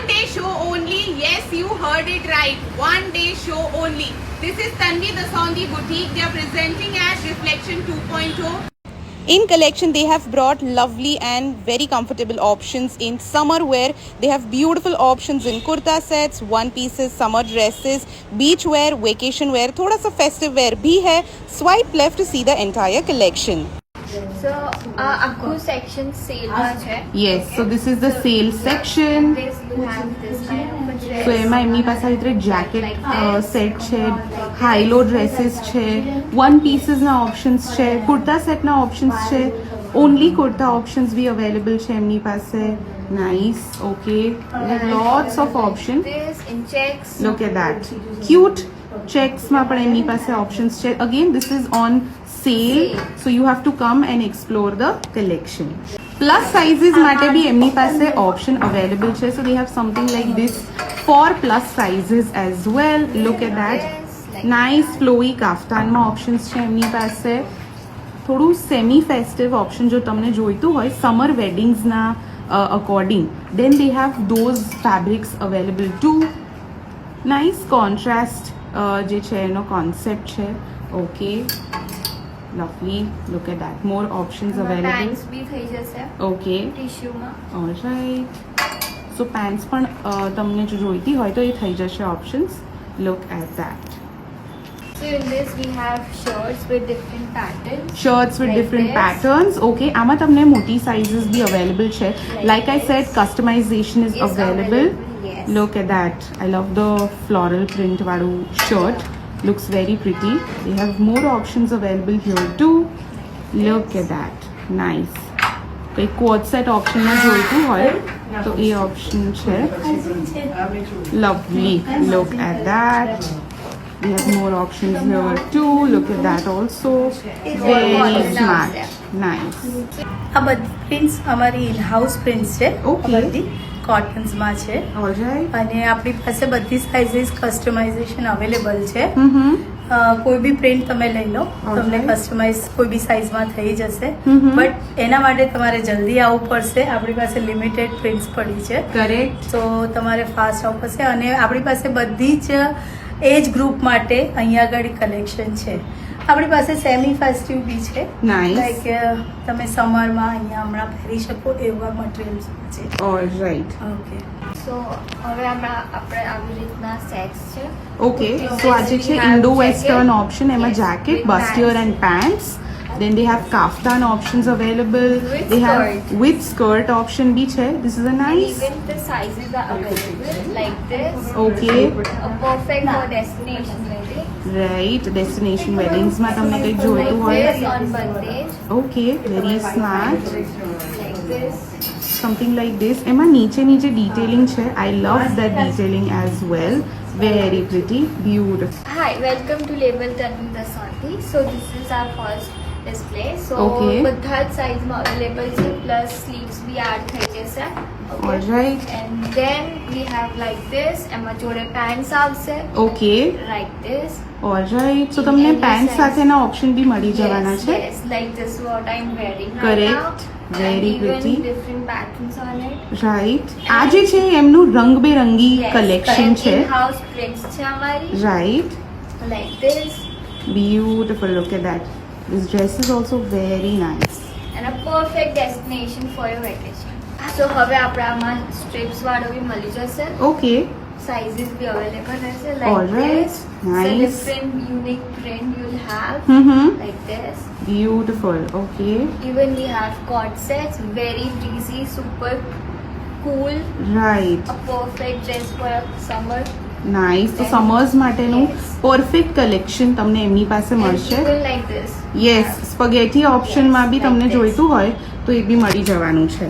one day show only. Yes, you heard it right. One day show only. This is Tanvi Dasaundi Boutique. They are presenting as Reflection 2.0. In collection, they have brought lovely and very comfortable options in summer wear. They have beautiful options in kurta sets, one pieces, summer dresses, beach wear, vacation wear, thoda sa festive wear bhi hai. Swipe left to see the entire collection. So, Akku section sale માં છે. Yes, so this is the sale section. This you have this kind of a dress. So એમાં એમની પાસે આવી રીતે jacket set છે, high low dresses છે, one પીસીસના ઓપ્શન્સ છે, કુર્તા સેટના ઓપ્શન્સ છે, ઓનલી કુર્તા ઓપ્શન્સ બી અવેલેબલ છે એમની પાસે. Nice. Okay, lots of option. This in checks. Look at that. Cute. ચેક્સમાં પણ એમની પાસે ઓપ્શન્સ છે. Again this is on sale, so you have to come and explore the collection. Plus sizes માટે બી એમની પાસે ઓપ્શન અવેલેબલ છે. So they have something like this for plus sizes as well. Look at that. Nice flowy કાફતાનમાં options છે એમની પાસે. થોડું સેમી ફેસ્ટિવ ઓપ્શન જો તમને જોઈતું હોય સમર વેડિંગ્સના according, then they have those fabrics available too. Nice contrast જે છે એનો કોન્સેપ્ટ છે. Okay, lovely. Look at that. More options available. Pants બી થઈ જશે. Okay. Tissue માં. All right. So pants પણ તમને જો જોઈતી હોય તો એ થઈ જશે options. Look at that. So in this we have shirts with different patterns. Shirts with Like different this. patterns. Okay. આમાં તમને મોટી sizes બી available છે. Like I said, customization is available. Yes. Look at that. I love the floral print વાળું shirt. Looks very pretty. They have more options available here too. Look at that. Nice. કોઈ coat set ઓપ્શનમાં જોઈતું હોય તો એ option છે. Lovely. Look at that. We have more options here too. Look at that also. Very smart. Nice. આ બધી prints અમારી in house prints છે. Okay. બધી કોટન્સમાં છે All right. અને આપણી પાસે બધી સાઇઝીસ કસ્ટમાઇઝેશન અવેલેબલ છે. Mm-hmm. કોઈ બી પ્રિન્ટ તમે લઈ લો, તમને Alright. કસ્ટમાઇઝ કોઈ બી સાઇઝમાં થઈ જશે. Mhm. બટ એના માટે તમારે જલ્દી આવવું પડશે. આપણી પાસે લિમિટેડ પ્રિન્ટ્સ પડી છે, Correct. તો તમારે ફાસ્ટ આવવું પડશે. અને આપણી પાસે બધી જ એજ ગ્રુપ માટે અહીંયા આગળ કલેક્શન છે. આપણી પાસે સેમી ફેસ્ટિવ બી છે. Nice. લાઈક તમે સમરમાં અહીંયા હમણાં પહેરી શકો એવા મટીરિયલ્સ છે. All right. ઓકે, So હવે આપણે આવી રીતના સેટ્સ છે. Okay, so આજે છે ઇન્ડો વેસ્ટર્ન ઓપ્શન. એમાં jacket, bustier and pants. Then they have kaftan options available. With they have skirt. with skirt option bhi hai. This is a And nice. even the sizes are available like this. Okay. A perfect for destination wedding. Right. Destination weddings માં તમને કંઈક Like જોઈતું હોય. this on bandage. Okay, very smart. Like this. Something like this. એમાં નીચે detailing છે. I love that detailing as well. Very pretty, beautiful. Hi, welcome to Label Tanvi Dasaundi. So this is our first display. So Okay. બધા જ સાઇઝમાં available છે, plus sleeves બી add થઈ જશે. All right. And then we have like this. એમાં જોડે pants આવશે. Okay. Like this. All right. So તમને Any pant size. સાથેના ઓપ્શન બી મળી જવાના Yes, છે. yes, like this what I'm wearing right Correct. now. Very and even pretty. different patterns on it. Right. આ જે છે એમનું રંગબેરંગી Yes, કલેક્શન and છે. in-house prints છે અમારી. Right. Like this. Beautiful. Look at that. This dress is also very nice. And a perfect destination for your vacation. So હવે આપણે આમાં સ્ટ્રીપ્સ વાળો બી મળી જશે. Okay. Sizes બી available રહેશે like All right. this. So Nice. different unique print you'll have Mm-hmm. like this. Beautiful. Okay. Even we have cord sets, very breezy, super cool, Right. a perfect dress for summer. Nice. તો Then- summers માટેનું Yes. Perfect collection તમને એમની પાસે And મળશે. even like this. Yes, spaghetti ઓપ્શનમાં બી Yes, તમને like this. જોઈતું હોય તો એ બી મળી જવાનું છે.